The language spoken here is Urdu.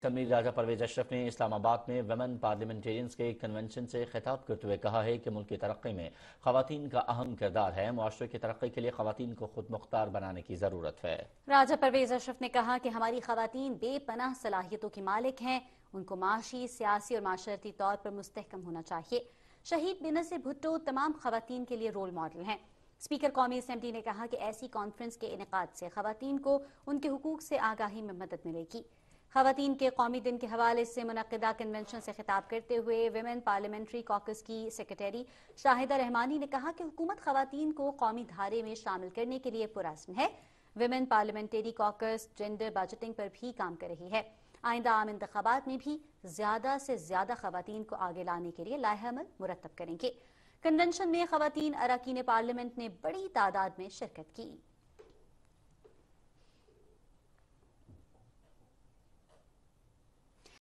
اسمبلی راجہ پرویز اشرف نے اسلام آباد میں ویمن پارلیمنٹیرینز کے کنونشن سے خطاب کرتے ہوئے کہا ہے کہ ملک کی ترقی میں خواتین کا اہم کردار ہے، معاشرے کی ترقی کے لیے خواتین کو خود مختار بنانے کی ضرورت ہے۔ راجہ پرویز اشرف نے کہا کہ ہماری خواتین بے پناہ صلاحیتوں کی مالک ہیں، ان کو معاشی، سیاسی اور معاشرتی طور پر مستحکم ہونا چاہیے۔ شہید بینظیر بھٹو تمام خواتین کے لیے رول ماڈل ہیں۔ اسپیکر قومی اسمبلی نے کہا کہ ایسی کانفرنس کے انعقاد سے خواتین کو ان کے حقوق سے آگاہی میں مدد ملے گی۔ خواتین کے قومی دن کے حوالے سے منعقدہ کنونشن سے خطاب کرتے ہوئے ویمن پارلیمنٹری کاکس کی سیکریٹری شاہدہ رحمانی نے کہا کہ حکومت خواتین کو قومی دھارے میں شامل کرنے کے لیے پرعزم ہے۔ Women parliamentary caucus gender budgeting پر بھی کام کر رہی ہے۔ آئندہ عام انتخابات میں بھی زیادہ سے زیادہ خواتین کو آگے لانے کے لیے لائحہ عمل مرتب کریں گے۔ کنونشن میں خواتین اراکین پارلیمنٹ نے بڑی تعداد میں شرکت کی۔